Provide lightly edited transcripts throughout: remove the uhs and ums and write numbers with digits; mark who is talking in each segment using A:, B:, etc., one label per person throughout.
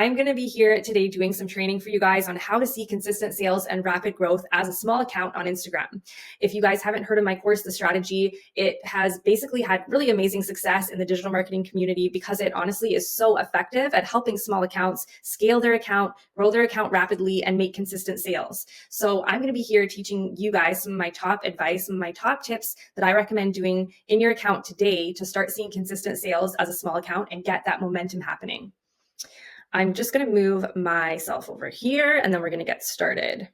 A: I'm going to be here today doing some training for you guys on how to see consistent sales and rapid growth as a small account on Instagram. If you guys haven't heard of my course, The Strategy, it has basically had really amazing success in the digital marketing community because it honestly is so effective at helping small accounts scale their account, grow their account rapidly, and make consistent sales. So I'm going to be here teaching you guys some of my top advice, some of my top tips that I recommend doing in your account today to start seeing consistent sales as a small account and get that momentum happening. I'm just going to move myself over here and then we're going to get started.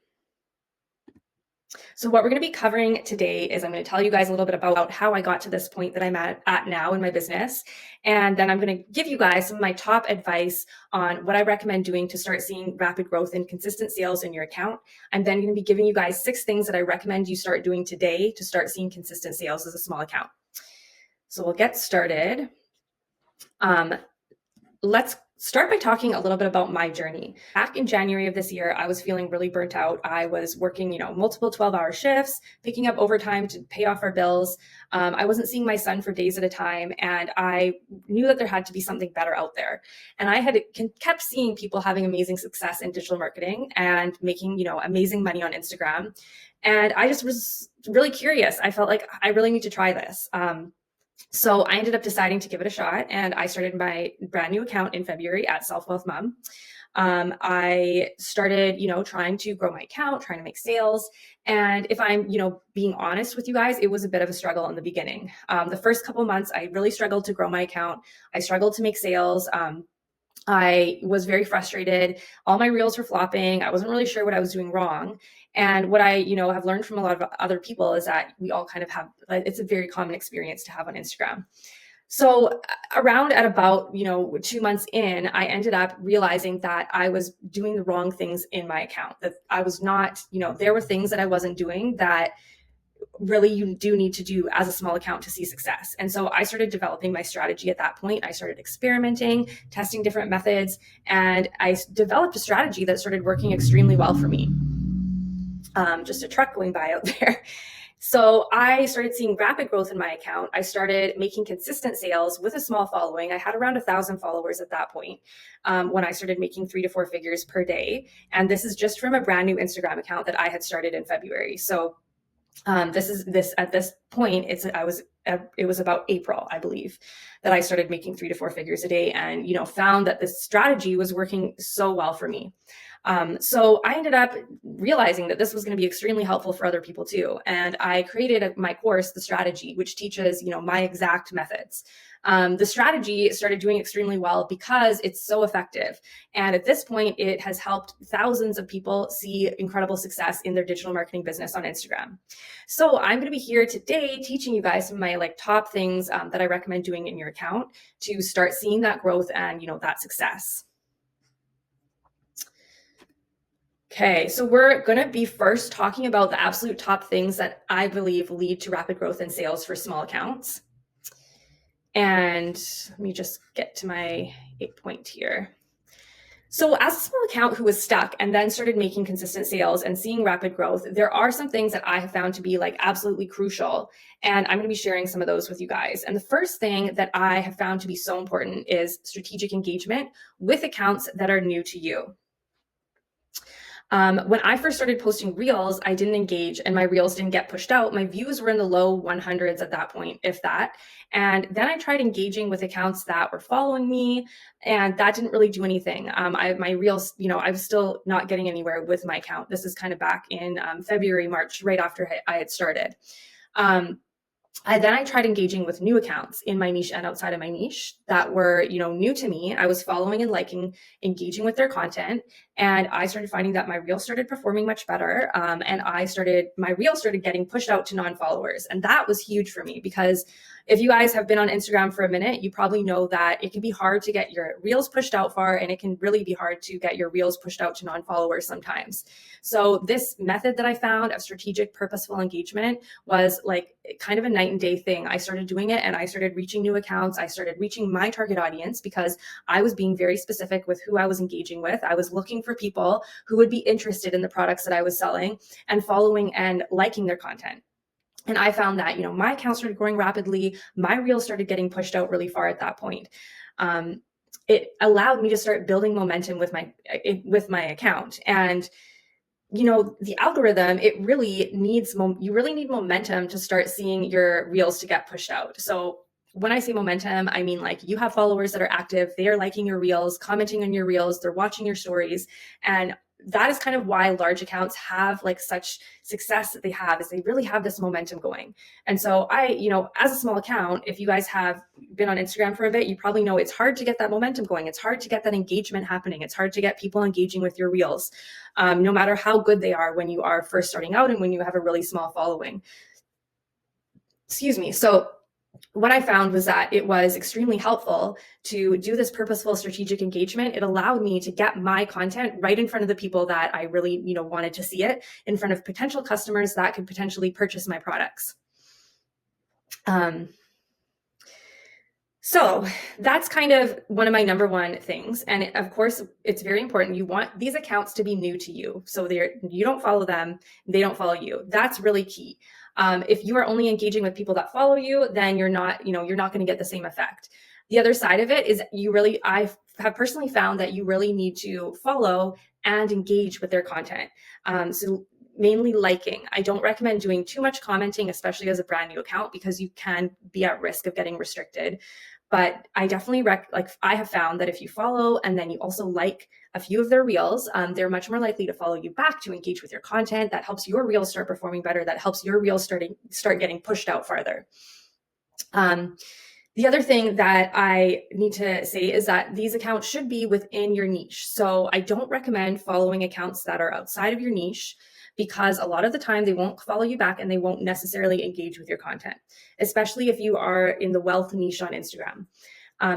A: So what we're going to be covering today is I'm going to tell you guys a little bit about how I got to this point that I'm at now in my business. And then I'm going to give you guys some of my top advice on what I recommend doing to start seeing rapid growth and consistent sales in your account. I'm then going to be giving you guys 6 things that I recommend you start doing today to start seeing consistent sales as a small account. So we'll get started. Let's start by talking a little bit about my journey. Back in January of this year, I was feeling really burnt out. I was working, multiple 12-hour shifts, picking up overtime to pay off our bills. I wasn't seeing my son for days at a time, and I knew that there had to be something better out there. And I had kept seeing people having amazing success in digital marketing and making, amazing money on Instagram. And I just was really curious. I felt like I really need to try this. So I ended up deciding to give it a shot, and I started my brand new account in February at Self Wealth Mom. I started, trying to grow my account, trying to make sales. And if I'm, being honest with you guys, it was a bit of a struggle in the beginning. The first couple months, I really struggled to grow my account. I struggled to make sales. I was very frustrated. All my reels were flopping. I wasn't really sure what I was doing wrong. And what I, have learned from a lot of other people is that we all kind of have, it's a very common experience to have on Instagram. So around at about, 2 months in, I ended up realizing that I was doing the wrong things in my account, that I was not, there were things that I wasn't doing that really you do need to do as a small account to see success. And so I started developing my strategy at that point. I started experimenting, testing different methods, and I developed a strategy that started working extremely well for me. Just a truck going by out there. So I started seeing rapid growth in my account. I started making consistent sales with a small following. I had around 1,000 followers at that point when I started making 3 to 4 figures per day. And this is just from a brand new Instagram account that I had started in February. So at this point, it was about April, I believe, that I started making 3 to 4 figures a day and, found that this strategy was working so well for me. So I ended up realizing that this was going to be extremely helpful for other people too. And I created my course, The Strategy, which teaches, my exact methods. The strategy started doing extremely well because it's so effective. And at this point, it has helped thousands of people see incredible success in their digital marketing business on Instagram. So I'm going to be here today teaching you guys some of my top things that I recommend doing in your account to start seeing that growth and, that success. Okay, so we're going to be first talking about the absolute top things that I believe lead to rapid growth in sales for small accounts. And let me just get to my 8 point here. So as a small account who was stuck and then started making consistent sales and seeing rapid growth, there are some things that I have found to be absolutely crucial. And I'm going to be sharing some of those with you guys. And the first thing that I have found to be so important is strategic engagement with accounts that are new to you. When I first started posting reels, I didn't engage and my reels didn't get pushed out. My views were in the low 100s at that point, if that. And then I tried engaging with accounts that were following me, and that didn't really do anything. My reels, I was still not getting anywhere with my account. This is kind of back in February, March, right after I had started. I tried engaging with new accounts in my niche and outside of my niche that were, new to me. I was following and liking, engaging with their content. And I started finding that my reel started performing much better. And my reel started getting pushed out to non-followers. And that was huge for me because if you guys have been on Instagram for a minute, you probably know that it can be hard to get your reels pushed out far, and it can really be hard to get your reels pushed out to non-followers sometimes. So this method that I found of strategic, purposeful engagement was kind of a night and day thing. I started doing it and I started reaching new accounts. I started reaching my target audience because I was being very specific with who I was engaging with. I was looking for people who would be interested in the products that I was selling and following and liking their content. And I found that, my account started growing rapidly. My reels started getting pushed out really far at that point. it allowed me to start building momentum with my account. And the algorithm, it really needs you really need momentum to start seeing your reels to get pushed out. So when I say momentum, I mean like you have followers that are active, they are liking your reels, commenting on your reels, they're watching your stories. And that is kind of why large accounts have like such success that they have, is they really have this momentum going. And so as a small account, if you guys have been on Instagram for a bit, you probably know it's hard to get that momentum going. It's hard to get that engagement happening. It's hard to get people engaging with your reels, no matter how good they are when you are first starting out and when you have a really small following. Excuse me. So what I found was that it was extremely helpful to do this purposeful strategic engagement. It allowed me to get my content right in front of the people that I really, wanted to see it, in front of potential customers that could potentially purchase my products. So that's kind of one of my number one things. And of course, it's very important. You want these accounts to be new to you. So you don't follow them, they don't follow you. That's really key. If you are only engaging with people that follow you, then you're not going to get the same effect. The other side of it is I have personally found that you really need to follow and engage with their content. So mainly liking. I don't recommend doing too much commenting, especially as a brand new account, because you can be at risk of getting restricted. But I definitely I have found that if you follow and then you also like a few of their reels, they're much more likely to follow you back, to engage with your content. That helps your reels start performing better. That helps your reels start getting pushed out farther. The other thing that I need to say is that these accounts should be within your niche. So I don't recommend following accounts that are outside of your niche, because a lot of the time they won't follow you back and they won't necessarily engage with your content, especially if you are in the wealth niche on Instagram.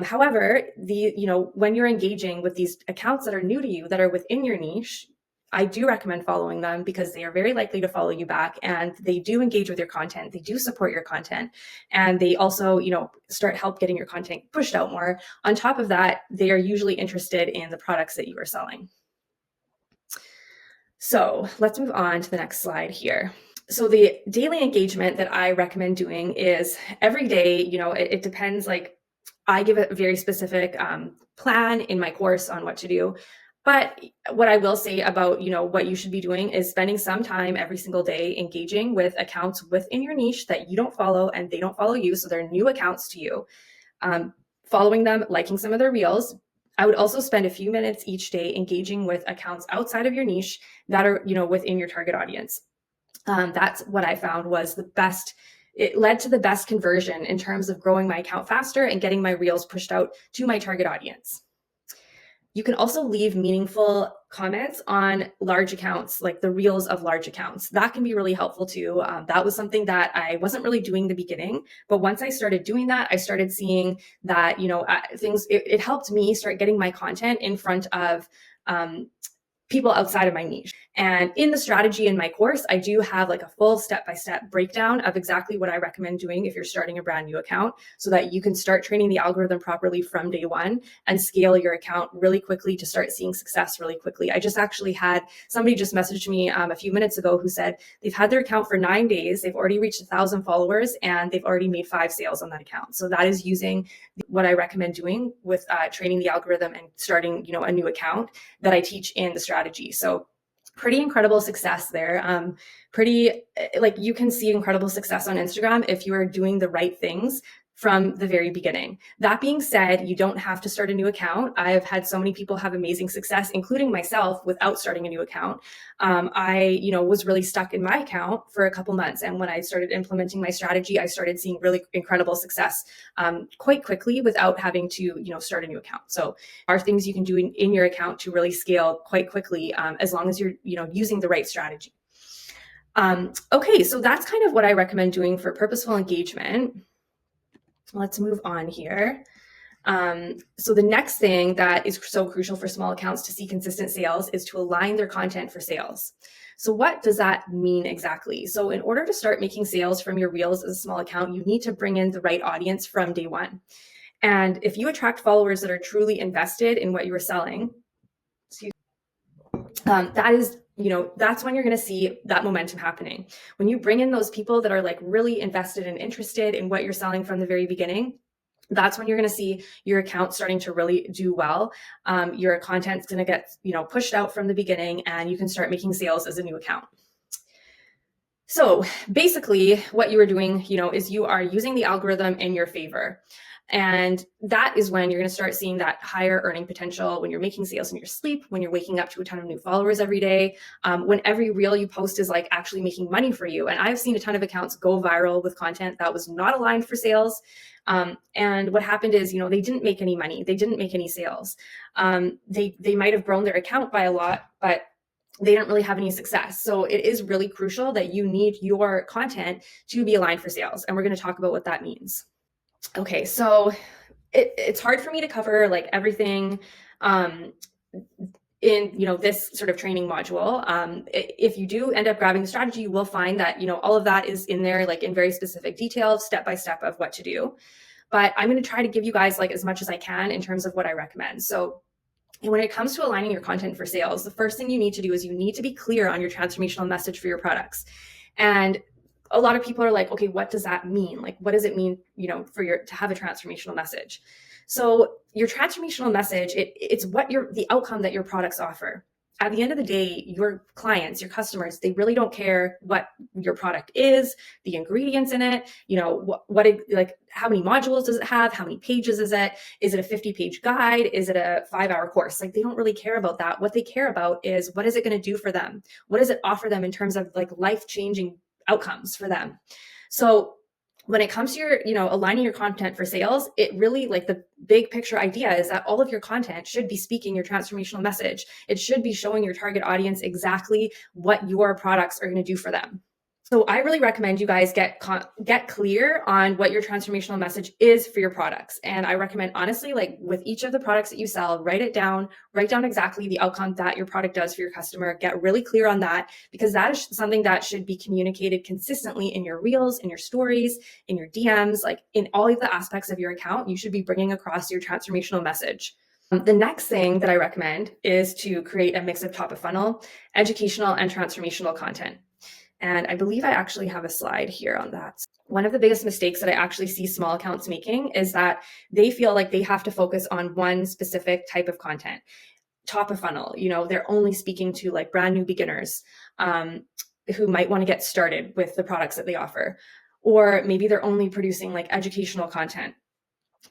A: However, when you're engaging with these accounts that are new to you, that are within your niche, I do recommend following them, because they are very likely to follow you back, and they do engage with your content. They do support your content, and they also, help getting your content pushed out more. On top of that, they are usually interested in the products that you are selling. So let's move on to the next slide here. So the daily engagement that I recommend doing is every day. It depends. Like, I give a very specific plan in my course on what to do. But what I will say about, what you should be doing is spending some time every single day engaging with accounts within your niche that you don't follow and they don't follow you. So they're new accounts to you. Following them, liking some of their reels. I would also spend a few minutes each day engaging with accounts outside of your niche that are, within your target audience. That's what I found was the best. It led to the best conversion in terms of growing my account faster and getting my reels pushed out to my target audience. You can also leave meaningful comments on large accounts, like the reels of large accounts. That can be really helpful too. That was something that I wasn't really doing in the beginning, but once I started doing that, I started seeing that, it helped me start getting my content in front of people outside of my niche. And in the strategy in my course, I do have like a full step-by-step breakdown of exactly what I recommend doing if you're starting a brand new account, so that you can start training the algorithm properly from day one and scale your account really quickly to start seeing success really quickly. I just actually had somebody just messaged me a few minutes ago who said they've had their account for 9 days, they've already reached 1,000 followers, and they've already made 5 sales on that account. So that is using what I recommend doing with training the algorithm and starting, a new account that I teach in the strategy. So pretty incredible success there. You can see incredible success on Instagram if you are doing the right things from the very beginning. That being said, you don't have to start a new account. I've had so many people have amazing success, including myself, without starting a new account. I was really stuck in my account for a couple months. And when I started implementing my strategy, I started seeing really incredible success quite quickly without having to, start a new account. So are things you can do in your account to really scale quite quickly, as long as you're, using the right strategy. Okay, so that's kind of what I recommend doing for purposeful engagement. Let's move on here. So the next thing that is so crucial for small accounts to see consistent sales is to align their content for sales. So what does that mean exactly? So in order to start making sales from your reels as a small account, you need to bring in the right audience from day one. And if you attract followers that are truly invested in what you are selling, that is, that's when you're going to see that momentum happening. When you bring in those people that are like really invested and interested in what you're selling from the very beginning, that's when you're going to see your account starting to really do well. Your content's going to get, pushed out from the beginning, and you can start making sales as a new account. So basically what you are doing, is you are using the algorithm in your favor. And that is when you're going to start seeing that higher earning potential, when you're making sales in your sleep, when you're waking up to a ton of new followers every day, when every reel you post is like actually making money for you. And I've seen a ton of accounts go viral with content that was not aligned for sales. And what happened is, they didn't make any money. They didn't make any sales. They might have grown their account by a lot, but they didn't really have any success. So it is really crucial that you need your content to be aligned for sales. And we're going to talk about what that means. Okay, so it's hard for me to cover like everything in this sort of training module. If you do end up grabbing the strategy, you will find that all of that is in there, like in very specific detail, step by step of what to do. But I'm going to try to give you guys like as much as I can in terms of what I recommend. So when it comes to aligning your content for sales, the first thing you need to do is you need to be clear on your transformational message for your products. And a lot of people are like, okay, what does that mean? Like, what does it mean, to have a transformational message? So your transformational message, it's the outcome that your products offer. At the end of the day, your clients, your customers, they really don't care what your product is, the ingredients in it, how many modules does it have? How many pages is it? Is it a 50-page guide? Is it a 5-hour course? Like, they don't really care about that. What they care about is, what is it going to do for them? What does it offer them in terms of like life-changing outcomes for them? So when it comes to your, aligning your content for sales, it really, like, the big picture idea is that all of your content should be speaking your transformational message. It should be showing your target audience exactly what your products are going to do for them. So I really recommend you guys get clear on what your transformational message is for your products. And I recommend, honestly, like with each of the products that you sell, write down exactly the outcome that your product does for your customer. Get really clear on that, because that is something that should be communicated consistently in your reels, in your stories, in your DMs, like in all of the aspects of your account. You should be bringing across your transformational message. The next thing that I recommend is to create a mix of top of funnel, educational, and transformational content. And I believe I actually have a slide here on that. One of the biggest mistakes that I actually see small accounts making is that they feel like they have to focus on one specific type of content. Top of funnel, they're only speaking to like brand new beginners who might want to get started with the products that they offer. Or maybe they're only producing like educational content.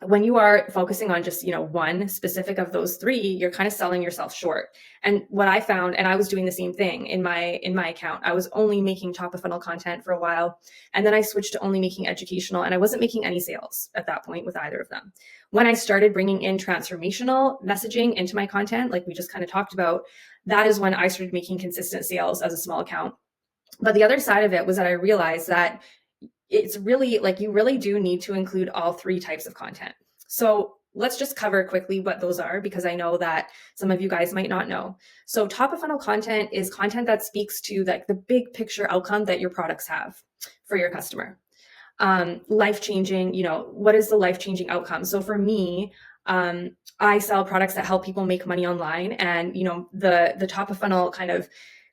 A: When you are focusing on just, one specific of those three, you're kind of selling yourself short. And what I found, and I was doing the same thing in my account, I was only making top of funnel content for a while. And then I switched to only making educational, and I wasn't making any sales at that point with either of them. When I started bringing in transformational messaging into my content, like we just kind of talked about, that is when I started making consistent sales as a small account. But the other side of it was that I realized that it's really like, you really do need to include all three types of content. So let's just cover quickly what those are, because I know that some of you guys might not know. So top of funnel content is content that speaks to like the big picture outcome that your products have for your customer. Life-changing, what is the life-changing outcome? So for me, I sell products that help people make money online, and the top of funnel kind of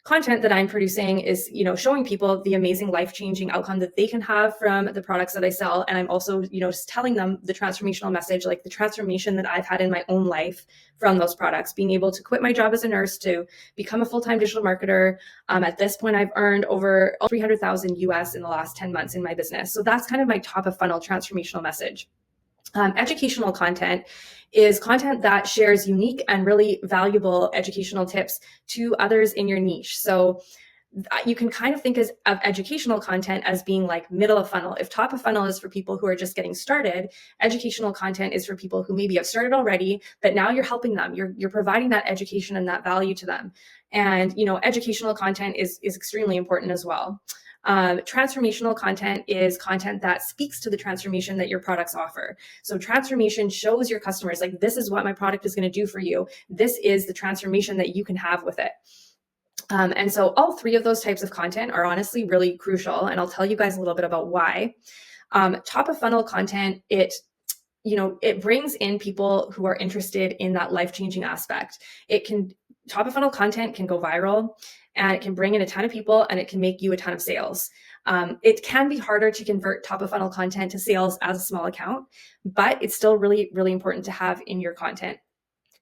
A: content that I'm producing is, showing people the amazing life-changing outcome that they can have from the products that I sell. And I'm also, just telling them the transformational message, like the transformation that I've had in my own life from those products, being able to quit my job as a nurse to become a full-time digital marketer. At this point, I've earned over 300,000 US in the last 10 months in my business. So that's kind of my top of funnel transformational message. Educational content is content that shares unique and really valuable educational tips to others in your niche. So you can kind of think of educational content as being like middle of funnel. If top of funnel is for people who are just getting started, educational content is for people who maybe have started already, but now you're helping them. You're providing that education and that value to them. And, educational content is extremely important as well. Transformational content is content that speaks to the transformation that your products offer. So transformation shows your customers, like, this is what my product is going to do for you. This is the transformation that you can have with it. And so all three of those types of content are honestly really crucial. And I'll tell you guys a little bit about why. Top of funnel content, it it brings in people who are interested in that life-changing aspect. Top of funnel content can go viral, and it can bring in a ton of people, and it can make you a ton of sales. It can be harder to convert top of funnel content to sales as a small account, but it's still really, really important to have in your content.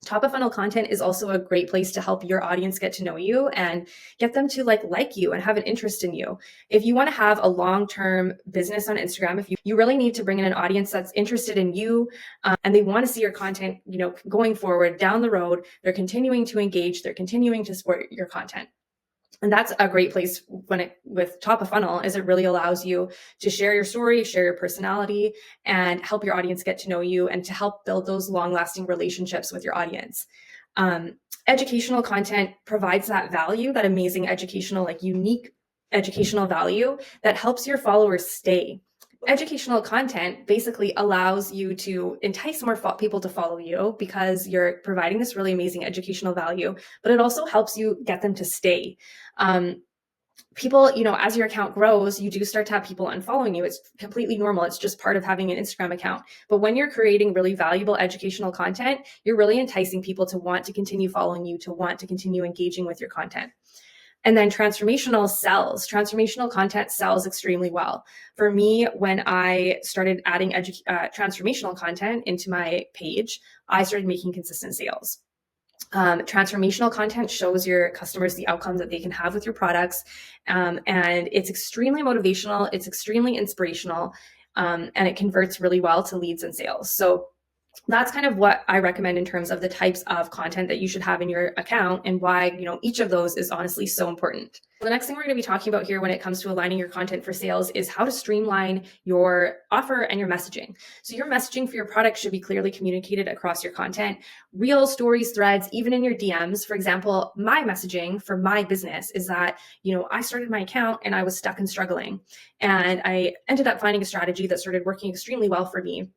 A: Top of funnel content is also a great place to help your audience get to know you and get them to like you and have an interest in you. If you want to have a long-term business on Instagram, if you really need to bring in an audience that's interested in you, and they want to see your content, going forward down the road, they're continuing to engage, they're continuing to support your content. And that's a great place with top of funnel, is it really allows you to share your story, share your personality, and help your audience get to know you and to help build those long-lasting relationships with your audience. Educational content provides that value, that amazing educational, unique educational value that helps your followers stay. Educational content basically allows you to entice more people to follow you because you're providing this really amazing educational value, but it also helps you get them to stay. People, as your account grows, you do start to have people unfollowing you. It's completely normal. It's just part of having an Instagram account. But when you're creating really valuable educational content, you're really enticing people to want to continue following you, to want to continue engaging with your content. And then transformational content sells extremely well. For me, when I started adding transformational content into my page, I started making consistent sales. Transformational content shows your customers the outcomes that they can have with your products. And it's extremely motivational, it's extremely inspirational, and it converts really well to leads and sales. So that's kind of what I recommend in terms of the types of content that you should have in your account and why, each of those is honestly so important. The next thing we're going to be talking about here when it comes to aligning your content for sales is how to streamline your offer and your messaging. So your messaging for your product should be clearly communicated across your content, reels, stories, threads, even in your DMs. For example, my messaging for my business is that, I started my account and I was stuck and struggling. And I ended up finding a strategy that started working extremely well for me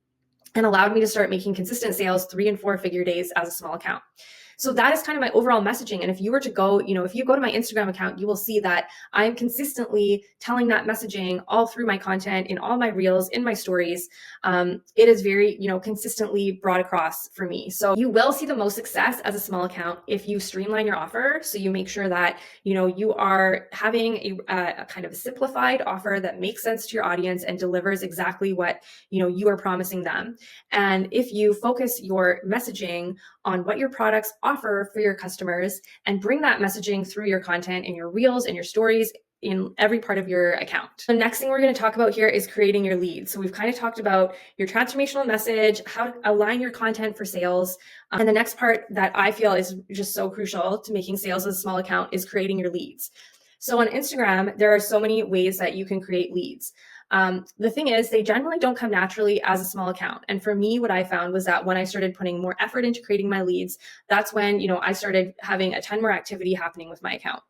A: and allowed me to start making consistent sales 3 and 4 figure days as a small account. So that is kind of my overall messaging. And if you were to go, if you go to my Instagram account, you will see that I'm consistently telling that messaging all through my content, in all my reels, in my stories. It is very, consistently brought across for me. So you will see the most success as a small account if you streamline your offer. So you make sure that, you are having a kind of simplified offer that makes sense to your audience and delivers exactly what, you are promising them. And if you focus your messaging on what your products offer for your customers and bring that messaging through your content in your reels and your stories in every part of your account. The next thing we're going to talk about here is creating your leads. So we've kind of talked about your transformational message, how to align your content for sales. And the next part that I feel is just so crucial to making sales as a small account is creating your leads. So on Instagram, there are so many ways that you can create leads. The thing is, they generally don't come naturally as a small account. And for me, what I found was that when I started putting more effort into creating my leads, that's when, I started having a ton more activity happening with my account.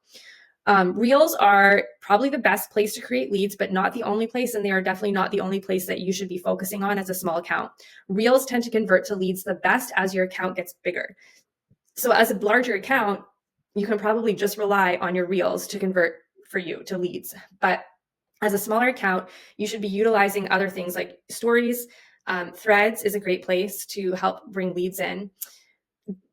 A: Reels are probably the best place to create leads, but not the only place. And they are definitely not the only place that you should be focusing on as a small account. Reels tend to convert to leads the best as your account gets bigger. So as a larger account, you can probably just rely on your reels to convert for you to leads. But as a smaller account, you should be utilizing other things like stories. Threads is a great place to help bring leads in.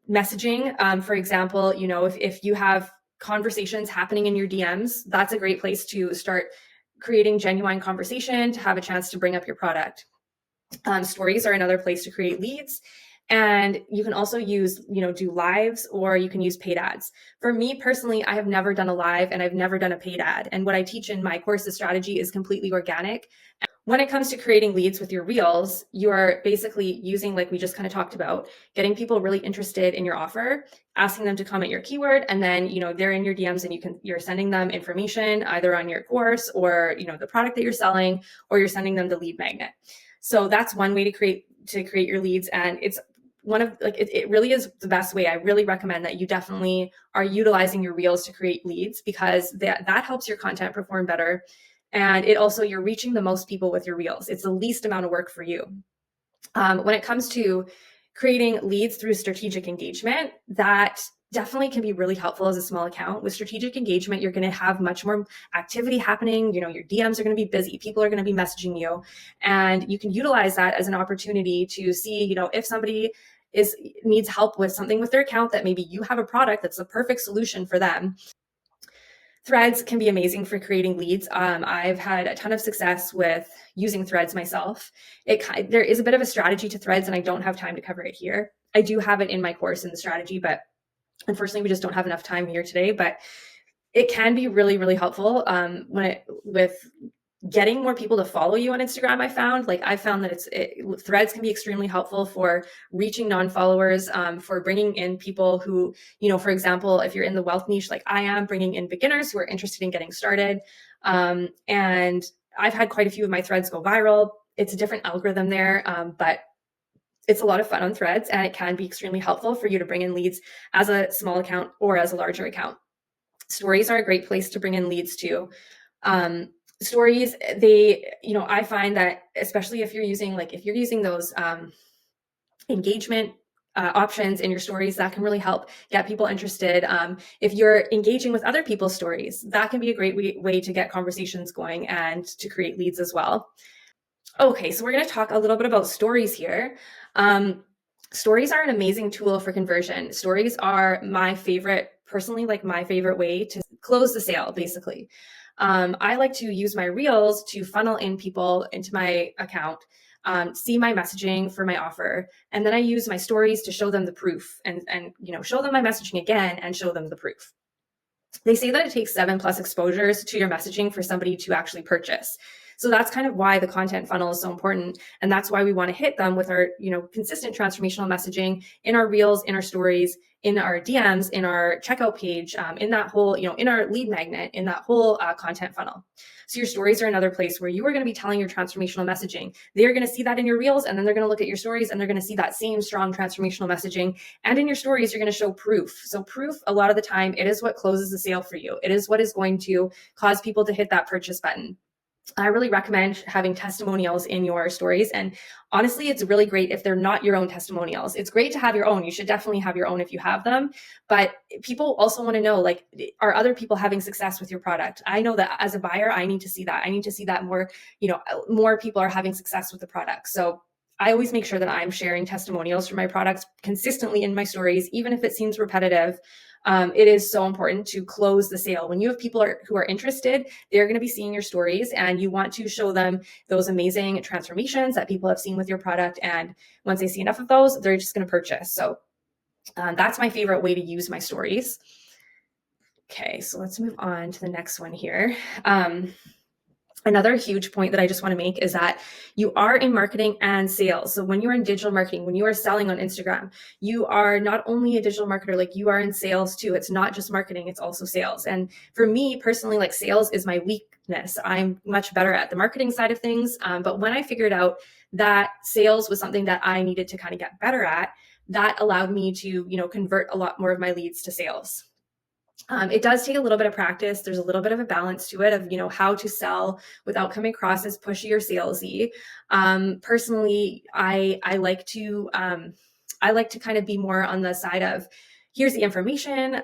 A: Messaging, for example, if you have conversations happening in your DMs, that's a great place to start creating genuine conversation, to have a chance to bring up your product. Stories are another place to create leads. And you can also use, do lives, or you can use paid ads. For me personally, I have never done a live and I've never done a paid ad. And what I teach in my course, the strategy is completely organic. When it comes to creating leads with your reels, you are basically using, like we just kind of talked about, getting people really interested in your offer, asking them to comment your keyword, and then, they're in your DMs and you're sending them information either on your course or, the product that you're selling, or you're sending them the lead magnet. So that's one way to create your leads. And it's it really is the best way. I really recommend that you definitely are utilizing your reels to create leads, because that helps your content perform better. And it also, you're reaching the most people with your reels. It's the least amount of work for you. When it comes to creating leads through strategic engagement, that definitely can be really helpful as a small account. With strategic engagement, you're going to have much more activity happening. Your DMs are going to be busy. People are going to be messaging you, and you can utilize that as an opportunity to see, if somebody needs help with something with their account, that maybe you have a product that's the perfect solution for them. Threads can be amazing for creating leads. I've had a ton of success with using Threads myself. There is a bit of a strategy to Threads, and I don't have time to cover it here. I do have it in my course in the strategy, but unfortunately, we just don't have enough time here today, but it can be really, really helpful with getting more people to follow you on Instagram. I found that Threads can be extremely helpful for reaching non-followers, for bringing in people who, for example, if you're in the wealth niche like I am, bringing in beginners who are interested in getting started. And I've had quite a few of my threads go viral. It's a different algorithm there, but it's a lot of fun on Threads, and it can be extremely helpful for you to bring in leads as a small account or as a larger account. Stories are a great place to bring in leads too. Stories, I find that especially if you're using those engagement options in your stories, that can really help get people interested. If you're engaging with other people's stories, that can be a great way to get conversations going and to create leads as well. Okay, so we're going to talk a little bit about stories here. Stories are an amazing tool for conversion. Stories are my favorite way to close the sale, basically. I like to use my reels to funnel in people into my account, see my messaging for my offer, and then I use my stories to show them the proof and show them my messaging again and show them the proof. They say that it takes 7+ exposures to your messaging for somebody to actually purchase. So that's kind of why the content funnel is so important. And that's why we want to hit them with our, consistent transformational messaging in our reels, in our stories, in our DMs, in our checkout page, in that whole, in our lead magnet, in that whole content funnel. So your stories are another place where you are going to be telling your transformational messaging. They're going to see that in your reels, and then they're going to look at your stories, and they're going to see that same strong transformational messaging. And in your stories, you're going to show proof. So proof, a lot of the time, it is what closes the sale for you. It is what is going to cause people to hit that purchase button. I really recommend having testimonials in your stories. And honestly, it's really great if they're not your own testimonials. It's great to have your own. You should definitely have your own if you have them. But people also want to know, are other people having success with your product? I know that as a buyer, I need to see that. I need to see that more people are having success with the product. So I always make sure that I'm sharing testimonials for my products consistently in my stories, even if it seems repetitive. It is so important to close the sale. When you have people who are interested, they're going to be seeing your stories, and you want to show them those amazing transformations that people have seen with your product. And once they see enough of those, they're just going to purchase. So that's my favorite way to use my stories. Okay, so let's move on to the next one here. Another huge point that I just want to make is that you are in marketing and sales. So when you're in digital marketing, when you are selling on Instagram, you are not only a digital marketer, you are in sales too. It's not just marketing, it's also sales. And for me personally, sales is my weakness. I'm much better at the marketing side of things. But when I figured out that sales was something that I needed to kind of get better at, that allowed me to, convert a lot more of my leads to sales. It does take a little bit of practice. There's a little bit of a balance to it of, how to sell without coming across as pushy or salesy. Personally, I like to kind of be more on the side of, here's the information.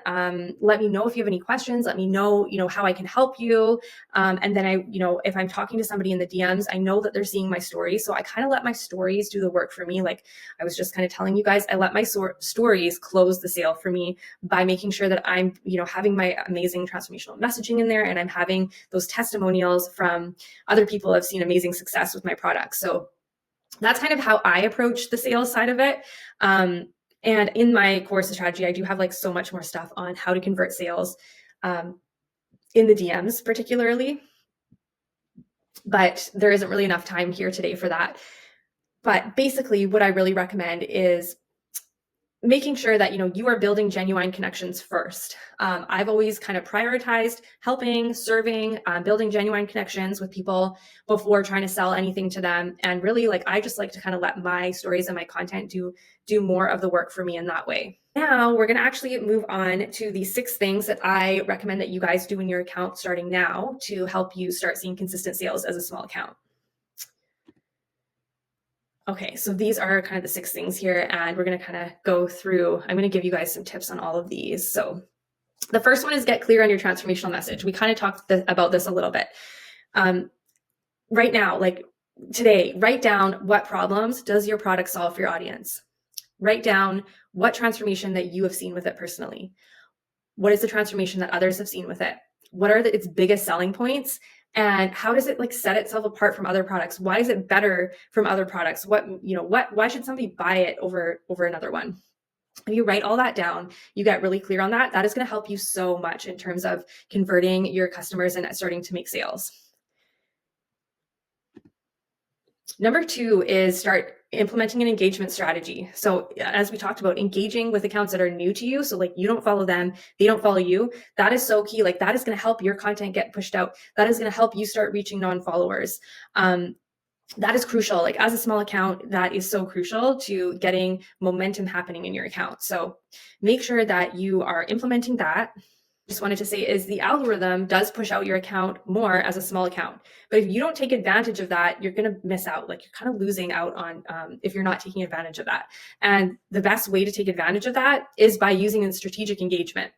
A: Let me know if you have any questions. Let me know, how I can help you. And then if I'm talking to somebody in the DMs, I know that they're seeing my stories. So I kind of let my stories do the work for me. Like I was just kind of telling you guys, I let my stories close the sale for me by making sure that I'm, having my amazing transformational messaging in there, and I'm having those testimonials from other people who have seen amazing success with my products. So that's kind of how I approach the sales side of it. And in my course of strategy, I do have so much more stuff on how to convert sales in the DMs particularly, but there isn't really enough time here today for that. But basically what I really recommend is making sure that, you are building genuine connections first. I've always kind of prioritized helping, serving, building genuine connections with people before trying to sell anything to them. And really, I just like to kind of let my stories and my content do more of the work for me in that way. Now we're going to actually move on to the 6 things that I recommend that you guys do in your account starting now to help you start seeing consistent sales as a small account. Okay, so these are kind of the 6 things here, and we're going to kind of go through. I'm going to give you guys some tips on all of these. So the first one is get clear on your transformational message. We kind of talked about this a little bit. Right now, like today, write down what problems does your product solve for your audience. Write down what transformation that you have seen with it personally. What is the transformation that others have seen with it? What are its biggest selling points? And how does it like set itself apart from other products? Why is it better from other products? Why should somebody buy it over another one? If you write all that down, you get really clear on that. That is going to help you so much in terms of converting your customers and starting to make sales. Number 2 is start implementing an engagement strategy. So as we talked about, engaging with accounts that are new to you. So like you don't follow them, they don't follow you. That is so key. Like that is going to help your content get pushed out. That is going to help you start reaching non-followers. That is crucial. Like as a small account, that is so crucial to getting momentum happening in your account. So make sure that you are implementing that. Just wanted to say is the algorithm does push out your account more as a small account. But if you don't take advantage of that, you're going to miss out. Like you're kind of losing out on if you're not taking advantage of that. And the best way to take advantage of that is by using a strategic engagement.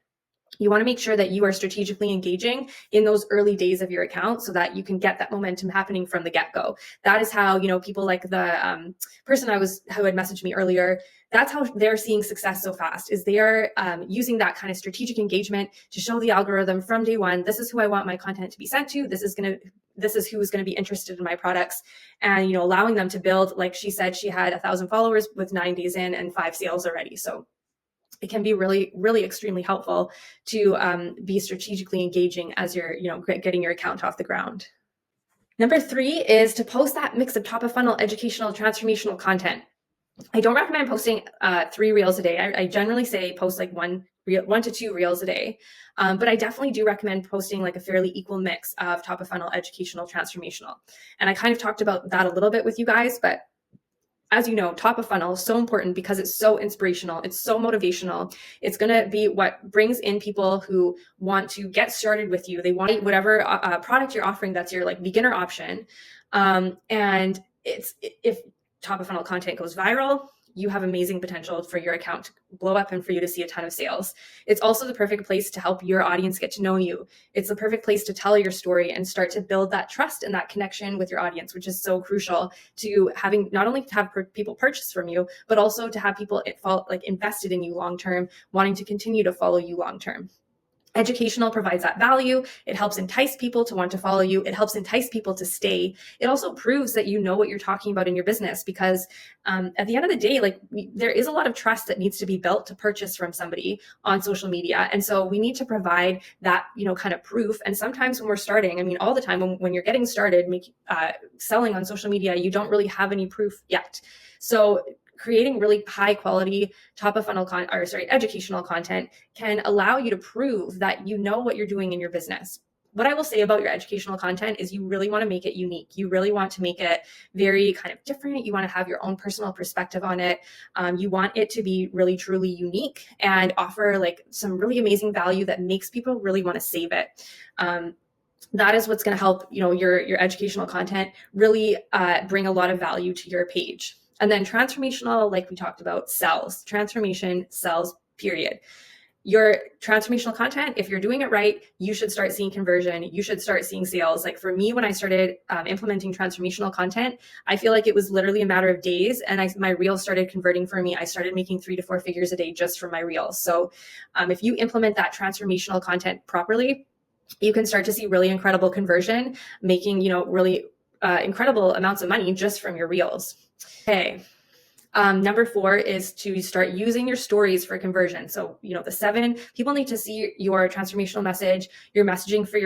A: You want to make sure that you are strategically engaging in those early days of your account so that you can get that momentum happening from the get-go. That is how, people like the person who had messaged me earlier, that's how they're seeing success so fast, is they are using that kind of strategic engagement to show the algorithm from day one, this is who I want my content to be sent to. This is who's going to be interested in my products, and, allowing them to build, like she said, she had 1,000 followers with 9 days in and 5 sales already. So it can be really, really extremely helpful to be strategically engaging as you're, getting your account off the ground. Number 3 is to post that mix of top of funnel, educational, transformational content. I don't recommend posting 3 reels a day. I generally say post like 1 to 2 reels a day. But I definitely do recommend posting like a fairly equal mix of top of funnel, educational, transformational. And I kind of talked about that a little bit with you guys, but as you know, top of funnel is so important because it's so inspirational. It's so motivational. It's going to be what brings in people who want to get started with you. They want whatever product you're offering that's your like beginner option. And if top of funnel content goes viral, you have amazing potential for your account to blow up and for you to see a ton of sales. It's also the perfect place to help your audience get to know you. It's the perfect place to tell your story and start to build that trust and that connection with your audience, which is so crucial to having not only to have people purchase from you, but also to have people invested in you long-term, wanting to continue to follow you long-term. Educational provides that value. It helps entice people to want to follow you. It helps entice people to stay. It also proves that you know what you're talking about in your business, because at the end of the day, there is a lot of trust that needs to be built to purchase from somebody on social media. And so we need to provide that, kind of proof. And sometimes when we're starting, all the time when you're getting started selling on social media, you don't really have any proof yet. So creating really high quality top of funnel educational content can allow you to prove that you know what you're doing in your business. What I will say about your educational content is you really want to make it unique. You really want to make it very kind of different. You want to have your own personal perspective on it. You want it to be really, truly unique and offer like some really amazing value that makes people really want to save it. That is what's going to help, your educational content really bring a lot of value to your page. And then transformational, like we talked about, sells. Transformation sells, period. Your transformational content, if you're doing it right, you should start seeing conversion. You should start seeing sales. Like for me, when I started implementing transformational content, I feel like it was literally a matter of days, and my reels started converting for me. I started making 3 to 4 figures a day just from my reels. So if you implement that transformational content properly, you can start to see really incredible conversion, making, really incredible amounts of money just from your reels. Okay. Number 4 is to start using your stories for conversion. So, the 7, people need to see your transformational message, your messaging for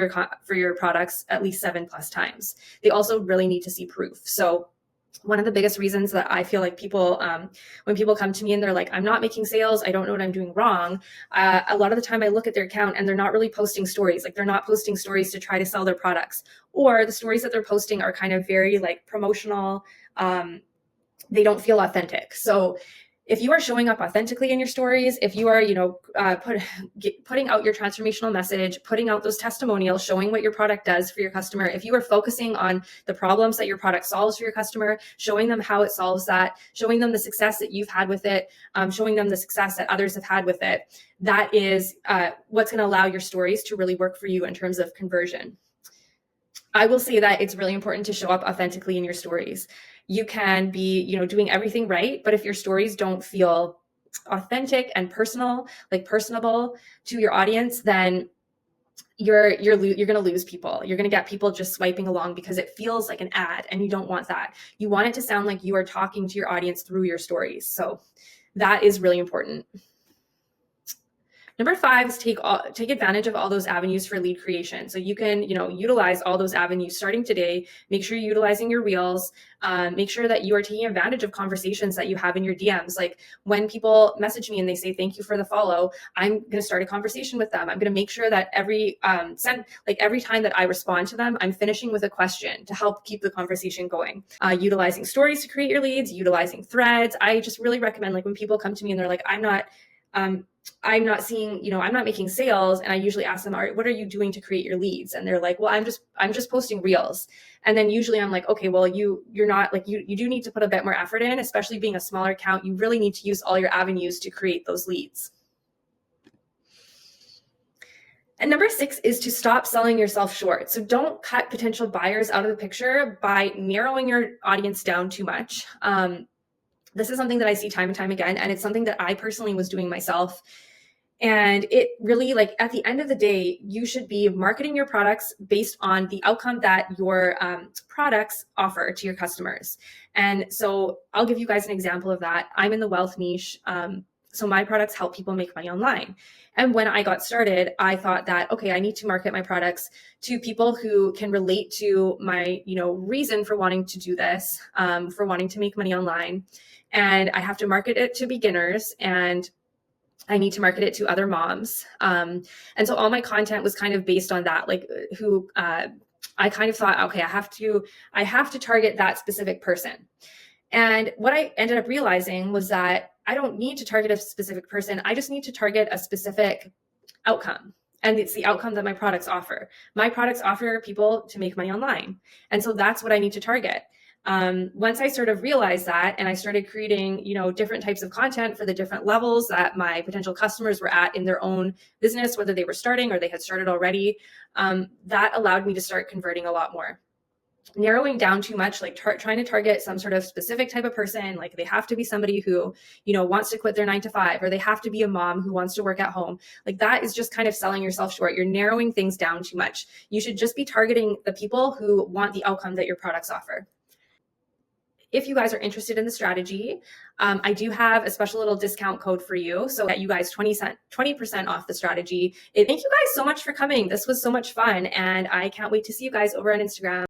A: your products at least 7+ times. They also really need to see proof. So one of the biggest reasons that I feel like people, when people come to me and they're like, I'm not making sales, I don't know what I'm doing wrong. A lot of the time I look at their account and they're not really posting stories. Like they're not posting stories to try to sell their products, or the stories that they're posting are kind of very like promotional. They don't feel authentic. So If you are showing up authentically in your stories, if you are, putting out your transformational message, putting out those testimonials, showing what your product does for your customer, if you are focusing on the problems that your product solves for your customer, showing them how it solves that, showing them the success that you've had with it, showing them the success that others have had with it, that is what's going to allow your stories to really work for you in terms of conversion. I will say that it's really important to show up authentically in your stories. You can be, doing everything right, but if your stories don't feel authentic and personal, like personable to your audience, then you're going to lose people. You're going to get people just swiping along because it feels like an ad, and you don't want that. You want it to sound like you are talking to your audience through your stories. So that is really important. Number 5 is take advantage of all those avenues for lead creation. So you can, utilize all those avenues starting today. Make sure you're utilizing your reels. Make sure that you are taking advantage of conversations that you have in your DMs. Like when people message me and they say, thank you for the follow, I'm going to start a conversation with them. I'm going to make sure that every time that I respond to them, I'm finishing with a question to help keep the conversation going. Utilizing stories to create your leads, utilizing threads. I just really recommend, like when people come to me and they're like, I'm not making sales. And I usually ask them, what are you doing to create your leads? And they're like, well, I'm just posting reels. And then usually I'm like, okay, well, you're not like, you do need to put a bit more effort in, especially being a smaller account. You really need to use all your avenues to create those leads. And number 6 is to stop selling yourself short. So don't cut potential buyers out of the picture by narrowing your audience down too much. This is something that I see time and time again, and it's something that I personally was doing myself. And it really, like, at the end of the day, you should be marketing your products based on the outcome that your products offer to your customers. And so I'll give you guys an example of that. I'm in the wealth niche. So my products help people make money online. And when I got started, I thought that, okay, I need to market my products to people who can relate to my, reason for wanting to do this, for wanting to make money online. And I have to market it to beginners, and I need to market it to other moms. And so all my content was kind of based on that, like I kind of thought, okay, I have to target that specific person. And what I ended up realizing was that I don't need to target a specific person. I just need to target a specific outcome. And it's the outcome that my products offer. My products offer people to make money online. And so that's what I need to target. Once I sort of realized that, and I started creating, different types of content for the different levels that my potential customers were at in their own business, whether they were starting or they had started already, that allowed me to start converting a lot more. Narrowing down too much, like trying to target some sort of specific type of person, like they have to be somebody who, wants to quit their 9-to-5, or they have to be a mom who wants to work at home. Like that is just kind of selling yourself short. You're narrowing things down too much. You should just be targeting the people who want the outcome that your products offer. If you guys are interested in the strategy, I do have a special little discount code for you, so that you guys 20% off the strategy. Thank you guys so much for coming. This was so much fun, and I can't wait to see you guys over on Instagram.